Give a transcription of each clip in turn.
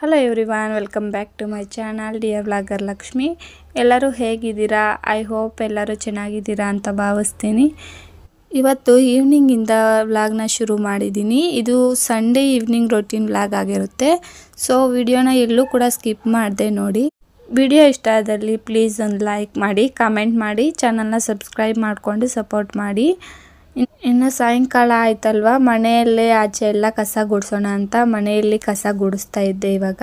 Hello everyone, welcome back to my channel dear vlogger Lakshmi. ಎಲ್ಲರೂ ಹೇಗಿದ್ದೀರಾ? I hope ಎಲ್ಲರೂ ಚೆನ್ನಾಗಿದ್ದೀರಾ ಅಂತ ಭಾವಿಸ್ತೀನಿ. ಇವತ್ತು ಈವ್ನಿಂಗಿಂದ ವ್ಲಾಗ್ನ ಶುರು ಮಾಡಿದ್ದೀನಿ. ಇದು ಸಂಡೇ ಈವ್ನಿಂಗ್ ರೊಟೀನ್ ವ್ಲಾಗ್ ಆಗಿರುತ್ತೆ. ಸೊ ವಿಡಿಯೋನ ಎಲ್ಲೂ ಕೂಡ ಸ್ಕಿಪ್ ಮಾಡಿದೆ ನೋಡಿ. ವಿಡಿಯೋ ಇಷ್ಟ ಆದಲ್ಲಿ ಪ್ಲೀಸ್ ಒಂದು ಲೈಕ್ ಮಾಡಿ, ಕಮೆಂಟ್ ಮಾಡಿ, ಚಾನಲ್ನ ಸಬ್ಸ್ಕ್ರೈಬ್ ಮಾಡಿಕೊಂಡು ಸಪೋರ್ಟ್ ಮಾಡಿ. ಇನ್ನು ಸಾಯಂಕಾಲ ಆಯ್ತಲ್ವಾ, ಮನೆಯಲ್ಲೇ ಆಚೆ ಎಲ್ಲ ಕಸ ಗುಡಿಸೋಣ ಅಂತ ಮನೆಯಲ್ಲಿ ಕಸ ಗುಡಿಸ್ತಾ ಇದ್ದೆ. ಇವಾಗ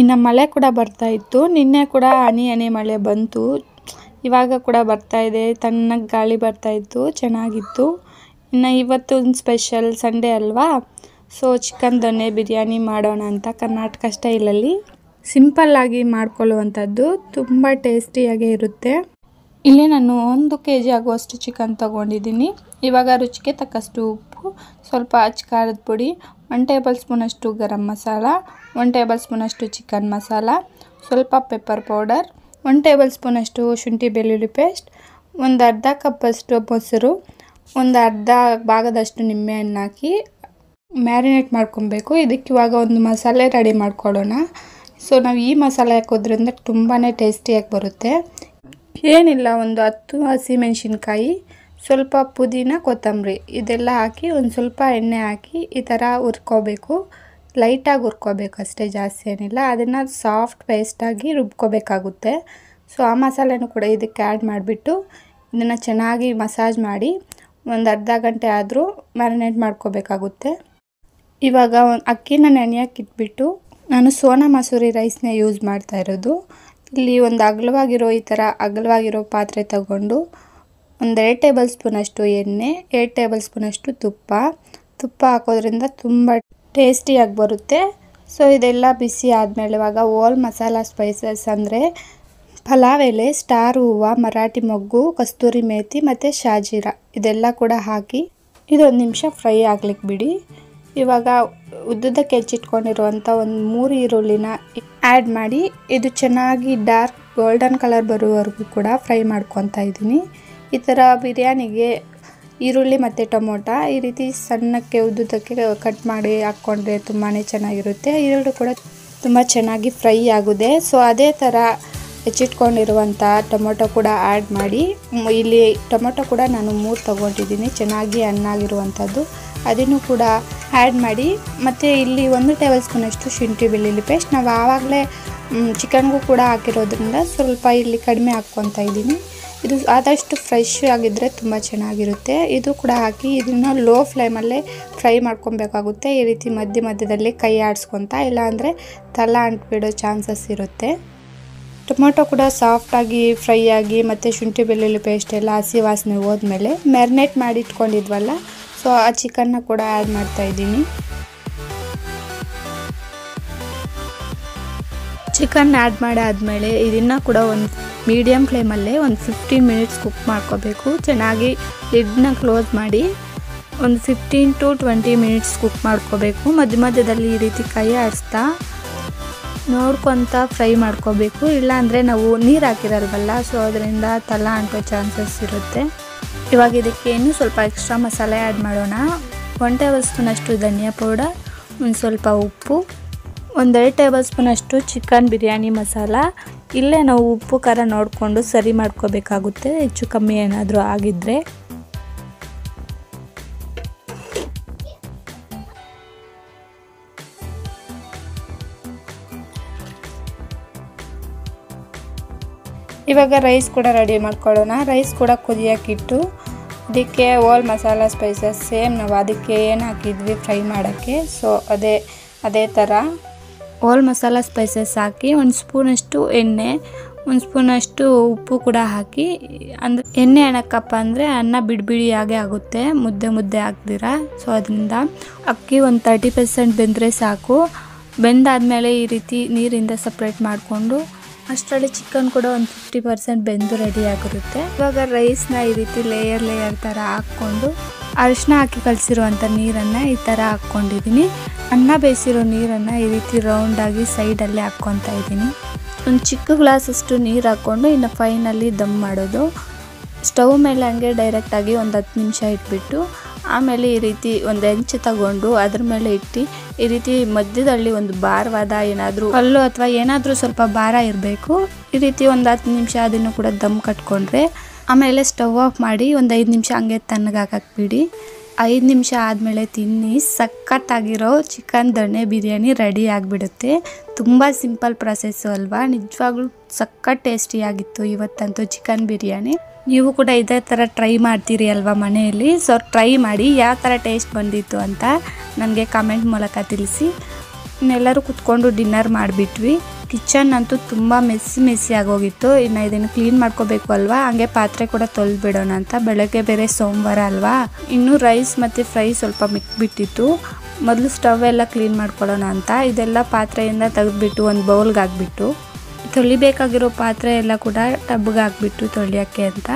ಇನ್ನು ಮಳೆ ಕೂಡ ಬರ್ತಾ ಇತ್ತು. ನಿನ್ನೆ ಕೂಡ ಹನಿ ಮಳೆ ಬಂತು, ಇವಾಗ ಕೂಡ ಬರ್ತಾ ಇದೆ. ತಣ್ಣಗೆ ಗಾಳಿ ಬರ್ತಾ ಇತ್ತು, ಚೆನ್ನಾಗಿತ್ತು. ಇನ್ನು ಇವತ್ತು ಒಂದು ಸ್ಪೆಷಲ್ ಸಂಡೇ ಅಲ್ವಾ, ಸೊ ಚಿಕನ್ ದೊನ್ನೆ ಬಿರಿಯಾನಿ ಮಾಡೋಣ ಅಂತ ಕರ್ನಾಟಕ ಸ್ಟೈಲಲ್ಲಿ ಸಿಂಪಲ್ಲಾಗಿ ಮಾಡ್ಕೊಳ್ಳುವಂಥದ್ದು. ತುಂಬ ಟೇಸ್ಟಿಯಾಗೇ ಇರುತ್ತೆ. ಇಲ್ಲಿ ನಾನು 1 kg ಆಗುವಷ್ಟು ಚಿಕನ್ ತೊಗೊಂಡಿದ್ದೀನಿ. ಇವಾಗ ರುಚಿಗೆ ತಕ್ಕಷ್ಟು ಉಪ್ಪು, ಸ್ವಲ್ಪ ಖಾರದ ಪುಡಿ, 1 ಟೇಬಲ್ ಸ್ಪೂನಷ್ಟು ಗರಂ ಮಸಾಲ, 1 ಟೇಬಲ್ ಸ್ಪೂನಷ್ಟು ಚಿಕನ್ ಮಸಾಲ, ಸ್ವಲ್ಪ ಪೆಪ್ಪರ್ ಪೌಡರ್, 1 ಟೇಬಲ್ ಸ್ಪೂನಷ್ಟು ಶುಂಠಿ ಬೆಳ್ಳುಳ್ಳಿ ಪೇಸ್ಟ್, ಒಂದು ಅರ್ಧ ಕಪ್ಪಷ್ಟು ಮೊಸರು, ಒಂದು ಅರ್ಧ ಭಾಗದಷ್ಟು ನಿಂಬೆಹಣ್ಣು ಹಾಕಿ ಮ್ಯಾರಿನೇಟ್ ಮಾಡ್ಕೊಬೇಕು. ಇದಕ್ಕೆ ಇವಾಗ ಒಂದು ಮಸಾಲೆ ರೆಡಿ ಮಾಡ್ಕೊಳ್ಳೋಣ. ಸೊ ನಾವು ಈ ಮಸಾಲೆ ಹಾಕೋದ್ರಿಂದ ತುಂಬಾ ಟೇಸ್ಟಿಯಾಗಿ ಬರುತ್ತೆ. ಏನಿಲ್ಲ, ಒಂದು 10 ಹಸಿಮೆಣಸಿನ್ಕಾಯಿ, ಸ್ವಲ್ಪ ಪುದೀನ, ಕೊತ್ತಂಬರಿ ಇದೆಲ್ಲ ಹಾಕಿ ಒಂದು ಸ್ವಲ್ಪ ಎಣ್ಣೆ ಹಾಕಿ ಈ ಥರ ಹುರ್ಕೋಬೇಕು. ಲೈಟಾಗಿ ಹುರ್ಕೋಬೇಕು ಅಷ್ಟೇ, ಜಾಸ್ತಿ ಏನಿಲ್ಲ. ಅದನ್ನು ಸಾಫ್ಟ್ ಪೇಸ್ಟಾಗಿ ರುಬ್ಕೋಬೇಕಾಗುತ್ತೆ. ಸೊ ಆ ಮಸಾಲೆನೂ ಕೂಡ ಇದಕ್ಕೆ ಆ್ಯಡ್ ಮಾಡಿಬಿಟ್ಟು ಇದನ್ನು ಚೆನ್ನಾಗಿ ಮಸಾಜ್ ಮಾಡಿ ಒಂದು ಅರ್ಧ ಗಂಟೆ ಆದರೂ ಮ್ಯಾರಿನೇಟ್ ಮಾಡ್ಕೋಬೇಕಾಗುತ್ತೆ. ಇವಾಗ ಅಕ್ಕಿನ ನೆನೆಯೋಕೆ ಇಟ್ಬಿಟ್ಟು ನಾನು ಸೋನಾ ಮಸೂರಿ ರೈಸ್ನ ಯೂಸ್ ಮಾಡ್ತಾ ಇರೋದು. ಇಲ್ಲಿ ಒಂದು ಈ ಥರ ಅಗಲವಾಗಿರೋ ಪಾತ್ರೆ ತಗೊಂಡು ಒಂದು 2 ಟೇಬಲ್ ಸ್ಪೂನಷ್ಟು ಎಣ್ಣೆ, 2 ಟೇಬಲ್ ಸ್ಪೂನಷ್ಟು ತುಪ್ಪ ಹಾಕೋದ್ರಿಂದ ತುಂಬ ಟೇಸ್ಟಿಯಾಗಿ ಬರುತ್ತೆ. ಸೊ ಇದೆಲ್ಲ ಬಿಸಿ ಆದಮೇಲೆ ಇವಾಗ ಹೋಲ್ ಮಸಾಲ ಸ್ಪೈಸಸ್ ಅಂದರೆ ಪಲಾವ್ ಎಲೆ, ಸ್ಟಾರ್ ಹೂವು, ಮರಾಠಿ ಮೊಗ್ಗು, ಕಸ್ತೂರಿ ಮೇಥಿ ಮತ್ತು ಶಾಜೀರ ಇದೆಲ್ಲ ಕೂಡ ಹಾಕಿ ಇದೊಂದು ನಿಮಿಷ ಫ್ರೈ ಆಗ್ಲಿಕ್ಕೆ ಬಿಡಿ. ಇವಾಗ ಉದ್ದಕ್ಕೆ ಹೆಚ್ಚಿಟ್ಕೊಂಡಿರುವಂಥ ಒಂದು 3 ಈರುಳ್ಳಿನ ಆ್ಯಡ್ ಮಾಡಿ ಇದು ಚೆನ್ನಾಗಿ ಡಾರ್ಕ್ ಗೋಲ್ಡನ್ ಕಲರ್ ಬರುವವರೆಗೂ ಕೂಡ ಫ್ರೈ ಮಾಡ್ಕೊತಾ ಇದ್ದೀನಿ. ಈ ಥರ ಬಿರಿಯಾನಿಗೆ ಈರುಳ್ಳಿ ಮತ್ತು ಟೊಮೊಟೊ ಈ ರೀತಿ ಸಣ್ಣಕ್ಕೆ ಉದ್ದಕ್ಕೆ ಕಟ್ ಮಾಡಿ ಹಾಕ್ಕೊಂಡ್ರೆ ತುಂಬಾ ಚೆನ್ನಾಗಿರುತ್ತೆ. ಈರುಳ್ಳಿ ಕೂಡ ತುಂಬ ಚೆನ್ನಾಗಿ ಫ್ರೈ ಆಗುತ್ತೆ. ಸೊ ಅದೇ ಥರ ಹೆಚ್ಚಿಟ್ಕೊಂಡಿರುವಂಥ ಟೊಮೊಟೊ ಕೂಡ ಆ್ಯಡ್ ಮಾಡಿ, ಇಲ್ಲಿ ಟೊಮೊಟೊ ಕೂಡ ನಾನು 3 ತೊಗೊಂಡಿದ್ದೀನಿ, ಚೆನ್ನಾಗಿ ಹಣ್ಣಾಗಿರುವಂಥದ್ದು. ಅದನ್ನು ಕೂಡ ಆ್ಯಡ್ ಮಾಡಿ, ಮತ್ತು ಇಲ್ಲಿ 1 ಟೇಬಲ್ ಸ್ಪೂನಷ್ಟು ಶುಂಠಿ ಬೆಳ್ಳುಳ್ಳಿ ಪೇಸ್ಟ್ ನಾವು ಆವಾಗಲೇ ಚಿಕನ್ಗೂ ಕೂಡ ಹಾಕಿರೋದ್ರಿಂದ ಸ್ವಲ್ಪ ಇಲ್ಲಿ ಕಡಿಮೆ ಹಾಕ್ಕೊತಾ ಇದ್ದೀನಿ. ಇದು ಆದಷ್ಟು ಫ್ರೆಶ್ ಆಗಿದ್ದರೆ ತುಂಬ ಚೆನ್ನಾಗಿರುತ್ತೆ. ಇದು ಕೂಡ ಹಾಕಿ ಇದನ್ನು ಲೋ ಫ್ಲೇಮಲ್ಲೇ ಫ್ರೈ ಮಾಡ್ಕೊಬೇಕಾಗುತ್ತೆ. ಈ ರೀತಿ ಮಧ್ಯದಲ್ಲಿ ಕೈ ಆಡಿಸ್ಕೊತಾ, ಇಲ್ಲಾಂದರೆ ತಲ ಅಂಟ್ಬಿಡೋ ಚಾನ್ಸಸ್ ಇರುತ್ತೆ. ಟೊಮೊಟೊ ಕೂಡ ಸಾಫ್ಟಾಗಿ ಫ್ರೈ ಆಗಿ ಮತ್ತು ಶುಂಠಿ ಬೆಳ್ಳುಳ್ಳಿ ಪೇಸ್ಟ್ ಎಲ್ಲ ಹಸಿ ವಾಸನೆ ಹೋದ್ಮೇಲೆ ಮ್ಯಾರಿನೇಟ್ ಮಾಡಿ ಇಟ್ಕೊಂಡಿದ್ವಲ್ಲ, ಸೊ ಆ ಚಿಕನ್ನ ಕೂಡ ಆ್ಯಡ್ ಮಾಡ್ತಾ ಇದ್ದೀನಿ. ಚಿಕನ್ ಆ್ಯಡ್ ಮಾಡಾದ್ಮೇಲೆ ಇದನ್ನು ಕೂಡ ಒಂದು ಮೀಡಿಯಮ್ ಫ್ಲೇಮಲ್ಲೇ ಒಂದು 15 ಮಿನಿಟ್ಸ್ ಕುಕ್ ಮಾಡ್ಕೋಬೇಕು. ಚೆನ್ನಾಗಿ ಲಿಡ್ನ ಕ್ಲೋಸ್ ಮಾಡಿ ಒಂದು 15 to 20 ಮಿನಿಟ್ಸ್ ಕುಕ್ ಮಾಡ್ಕೋಬೇಕು. ಮಧ್ಯದಲ್ಲಿ ಈ ರೀತಿ ಕೈ ಆಡಿಸ್ತಾ ನೋಡ್ಕೊತ ಫ್ರೈ ಮಾಡ್ಕೋಬೇಕು. ಇಲ್ಲಾಂದರೆ ನಾವು ನೀರು ಹಾಕಿರಲ್ವಲ್ಲ, ಸೊ ಅದರಿಂದ ತಲ ಅಂಟೋ ಚಾನ್ಸಸ್ ಇರುತ್ತೆ. ಇವಾಗ ಇದಕ್ಕೆ ಇನ್ನೂ ಸ್ವಲ್ಪ ಎಕ್ಸ್ಟ್ರಾ ಮಸಾಲೆ ಆ್ಯಡ್ ಮಾಡೋಣ. 1 ಟೇಬಲ್ ಸ್ಪೂನಷ್ಟು ಧನಿಯಾ ಪೌಡರ್, ಒಂದು ಸ್ವಲ್ಪ ಉಪ್ಪು, ಒಂದು 2 ಟೇಬಲ್ ಸ್ಪೂನಷ್ಟು ಚಿಕನ್ ಬಿರಿಯಾನಿ ಮಸಾಲ. ಇಲ್ಲೇ ನಾವು ಉಪ್ಪು ಖಾರ ನೋಡಿಕೊಂಡು ಸರಿ ಮಾಡ್ಕೋಬೇಕಾಗುತ್ತೆ, ಹೆಚ್ಚು ಕಮ್ಮಿ ಏನಾದರೂ ಆಗಿದ್ದರೆ. ಇವಾಗ ರೈಸ್ ಕೂಡ ರೆಡಿ ಮಾಡ್ಕೊಳ್ಳೋಣ. ರೈಸ್ ಕೂಡ ಕುದಿಯೋಕ್ಕಿಟ್ಟು ಇದಕ್ಕೆ ಹೋಲ್ ಮಸಾಲ ಸ್ಪೈಸಸ್ ಸೇಮ್ ನಾವು ಅದಕ್ಕೆ ಏನು ಹಾಕಿದ್ವಿ ಫ್ರೈ ಮಾಡೋಕ್ಕೆ, ಸೊ ಅದೇ ಥರ ಹೋಲ್ ಮಸಾಲ ಸ್ಪೈಸಸ್ ಹಾಕಿ 1 ಸ್ಪೂನಷ್ಟು ಎಣ್ಣೆ, 1 ಸ್ಪೂನಷ್ಟು ಉಪ್ಪು ಕೂಡ ಹಾಕಿ, ಅಂದರೆ ಎಣ್ಣೆ ಏನಕ್ಕಪ್ಪ ಅಂದರೆ ಅನ್ನ ಬಿಡಿಯಾಗೆ ಆಗುತ್ತೆ, ಮುದ್ದೆ ಹಾಕ್ದಿರ. ಸೊ ಅದರಿಂದ ಅಕ್ಕಿ ಒಂದು 30% ಬೆಂದರೆ ಸಾಕು. ಬೆಂದಾದಮೇಲೆ ಈ ರೀತಿ ನೀರಿಂದ ಸಪ್ರೇಟ್ ಮಾಡಿಕೊಂಡು ಅಷ್ಟರಲ್ಲಿ ಚಿಕನ್ ಕೂಡ ಒಂದು 50% ಬೆಂದು ರೆಡಿ ಆಗಿರುತ್ತೆ. ಇವಾಗ ರೈಸ್ನ ಈ ರೀತಿ ಲೇಯರ್ ಥರ ಹಾಕ್ಕೊಂಡು ಅರಿಶಿನ ಹಾಕಿ ಕಲಸಿರುವಂಥ ನೀರನ್ನು ಈ ಥರ ಹಾಕ್ಕೊಂಡಿದ್ದೀನಿ. ಅನ್ನ ಬೇಯಿಸಿರೋ ನೀರನ್ನು ಈ ರೀತಿ ರೌಂಡಾಗಿ ಸೈಡಲ್ಲೇ ಹಾಕ್ಕೊತಾ ಇದ್ದೀನಿ. ಒಂದು ಚಿಕ್ಕ ಗ್ಲಾಸಷ್ಟು ನೀರು ಹಾಕ್ಕೊಂಡು ಇನ್ನು ಫೈನಲ್ಲಿ ದಮ್ ಮಾಡೋದು. ಸ್ಟವ್ ಮೇಲೆ ಹಂಗೆ ಡೈರೆಕ್ಟಾಗಿ ಒಂದು 10 ನಿಮಿಷ ಇಟ್ಬಿಟ್ಟು ಆಮೇಲೆ ಈ ರೀತಿ ಒಂದು ಹೆಂಚು ತಗೊಂಡು ಅದ್ರ ಮೇಲೆ ಇಟ್ಟು ಈ ರೀತಿ ಮಧ್ಯದಲ್ಲಿ ಒಂದು ಭಾರವಾದ ಏನಾದರೂ ಕಲ್ಲು ಅಥವಾ ಏನಾದರೂ ಸ್ವಲ್ಪ ಭಾರ ಇರಬೇಕು. ಈ ರೀತಿ ಒಂದು 10 ನಿಮಿಷ ಅದನ್ನು ಕೂಡ ದಮ್ ಕಟ್ಕೊಂಡ್ರೆ ಆಮೇಲೆ ಸ್ಟವ್ ಆಫ್ ಮಾಡಿ ಒಂದು 5 ನಿಮಿಷ ಹಂಗೆ ತಣ್ಣಗಾಕಿ 5 ನಿಮಿಷ ಆದಮೇಲೆ ತಿನ್ನಿ, ಸಖತ್ತಾಗಿರೋ ಚಿಕನ್ ದೊಣ್ಣೆ ಬಿರಿಯಾನಿ ರೆಡಿ ಆಗಿಬಿಡುತ್ತೆ. ತುಂಬ ಸಿಂಪಲ್ ಪ್ರೊಸೆಸ್ಸು ಅಲ್ವಾ, ನಿಜವಾಗ್ಲೂ ಸಖತ್ ಟೇಸ್ಟಿಯಾಗಿತ್ತು ಇವತ್ತಂತೂ ಚಿಕನ್ ಬಿರಿಯಾನಿ. ನೀವು ಕೂಡ ಇದೇ ಥರ ಟ್ರೈ ಮಾಡ್ತೀರಿ ಅಲ್ವಾ ಮನೆಯಲ್ಲಿ. ಸೊ ಟ್ರೈ ಮಾಡಿ ಯಾವ ಥರ ಟೇಸ್ಟ್ ಬಂದಿತ್ತು ಅಂತ ನನಗೆ ಕಮೆಂಟ್ ಮೂಲಕ ತಿಳಿಸಿ. ಇನ್ನೆಲ್ಲರೂ ಕುತ್ಕೊಂಡು ಡಿನ್ನರ್ ಮಾಡಿಬಿಟ್ವಿ. ಕಿಚನ್ ಅಂತೂ ತುಂಬ ಮೆಸ್ಸಿ ಆಗೋಗಿತ್ತು. ಇನ್ನು ಇದನ್ನು ಕ್ಲೀನ್ ಮಾಡ್ಕೋಬೇಕು ಅಲ್ವಾ, ಹಂಗೆ ಪಾತ್ರೆ ಕೂಡ ತೊಳೆದ್ಬಿಡೋಣ ಅಂತ. ಬೆಳಗ್ಗೆ ಬೇರೆ ಸೋಮವಾರ ಅಲ್ವಾ, ಇನ್ನೂ ರೈಸ್ ಮತ್ತು ಫ್ರೈ ಸ್ವಲ್ಪ ಮಿಕ್ಬಿಟ್ಟಿತ್ತು. ಮೊದಲು ಸ್ಟವ್ ಎಲ್ಲ ಕ್ಲೀನ್ ಮಾಡ್ಕೊಳ್ಳೋಣ ಅಂತ ಇದೆಲ್ಲ ಪಾತ್ರೆಯಿಂದ ತೆಗೆದುಬಿಟ್ಟು ಒಂದು ಬೌಲ್ಗೆ ಹಾಕ್ಬಿಟ್ಟು ತೊಳಿಬೇಕಾಗಿರೋ ಪಾತ್ರೆ ಎಲ್ಲ ಕೂಡ ಟಬ್ಗೆ ಹಾಕ್ಬಿಟ್ಟು ತೊಳಿಯೋಕ್ಕೆ ಅಂತ.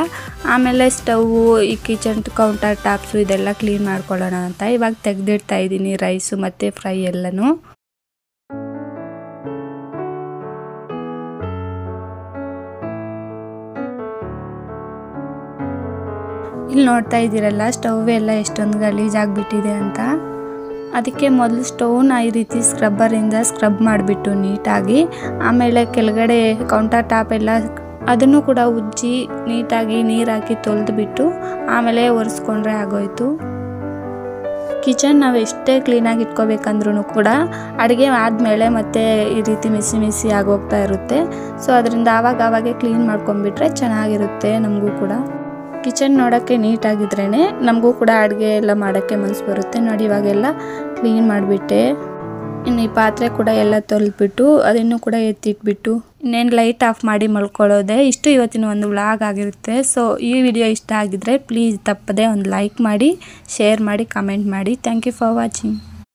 ಆಮೇಲೆ ಸ್ಟವ್ವು, ಈ ಕಿಚನ್ ಕೌಂಟರ್ ಟಾಪ್ಸು ಇದೆಲ್ಲ ಕ್ಲೀನ್ ಮಾಡ್ಕೊಳ್ಳೋಣ ಅಂತ ಇವಾಗ ತೆಗೆದಿಡ್ತಾ ಇದ್ದೀನಿ ರೈಸು ಮತ್ತು ಫ್ರೈ ಎಲ್ಲನೂ. ಇಲ್ಲಿ ನೋಡ್ತಾ ಇದ್ದೀರಲ್ಲ ಸ್ಟವ್ ಎಲ್ಲ ಎಷ್ಟೊಂದು ಗಲೀಜಾಗಿಬಿಟ್ಟಿದೆ ಅಂತ. ಅದಕ್ಕೆ ಮೊದಲು ಸ್ಟವ್ನ ಈ ರೀತಿ ಸ್ಕ್ರಬ್ಬರಿಂದ ಸ್ಕ್ರಬ್ ಮಾಡಿಬಿಟ್ಟು ನೀಟಾಗಿ, ಆಮೇಲೆ ಕೆಳಗಡೆ ಕೌಂಟರ್ ಟಾಪ್ ಎಲ್ಲ ಅದನ್ನು ಕೂಡ ಉಜ್ಜಿ ನೀಟಾಗಿ ನೀರು ಹಾಕಿ ತೊಳೆದ್ಬಿಟ್ಟು ಆಮೇಲೆ ಒರೆಸ್ಕೊಂಡ್ರೆ ಆಗೋಯ್ತು. ಕಿಚನ್ ನಾವು ಎಷ್ಟೇ ಕ್ಲೀನಾಗಿ ಇಟ್ಕೋಬೇಕಂದ್ರೂ ಕೂಡ ಅಡುಗೆ ಆದಮೇಲೆ ಮತ್ತೆ ಈ ರೀತಿ ಮೆಸ್ಸಿ ಆಗೋಗ್ತಾ ಇರುತ್ತೆ. ಸೊ ಅದರಿಂದ ಆವಾಗೇ ಕ್ಲೀನ್ ಮಾಡ್ಕೊಂಡ್ಬಿಟ್ರೆ ಚೆನ್ನಾಗಿರುತ್ತೆ ನಮಗೂ ಕೂಡ. ಕಿಚನ್ ನೋಡೋಕ್ಕೆ ನೀಟಾಗಿದ್ರೇ ನಮಗೂ ಕೂಡ ಅಡುಗೆ ಎಲ್ಲ ಮಾಡೋಕ್ಕೆ ಮನಸ್ಸು ಬರುತ್ತೆ. ನೋಡಿ ಇವಾಗೆಲ್ಲ ಕ್ಲೀನ್ ಮಾಡಿಬಿಟ್ಟೆ. ಇನ್ನು ಈ ಪಾತ್ರೆ ಕೂಡ ಎಲ್ಲ ತೊಳೆದ್ಬಿಟ್ಟು ಅದನ್ನು ಕೂಡ ಎತ್ತಿಟ್ಬಿಟ್ಟು ಇನ್ನೇನು ಲೈಟ್ ಆಫ್ ಮಾಡಿ ಮಲ್ಕೊಳ್ಳೋದೆ. ಇಷ್ಟು ಇವತ್ತಿನ ಒಂದು ವ್ಲಾಗ್ ಆಗಿರುತ್ತೆ. ಸೊ ಈ ವಿಡಿಯೋ ಇಷ್ಟ ಆಗಿದ್ರೆ ಪ್ಲೀಸ್ ತಪ್ಪದೆ ಒಂದು ಲೈಕ್ ಮಾಡಿ, ಶೇರ್ ಮಾಡಿ, ಕಮೆಂಟ್ ಮಾಡಿ. Thank you for watching.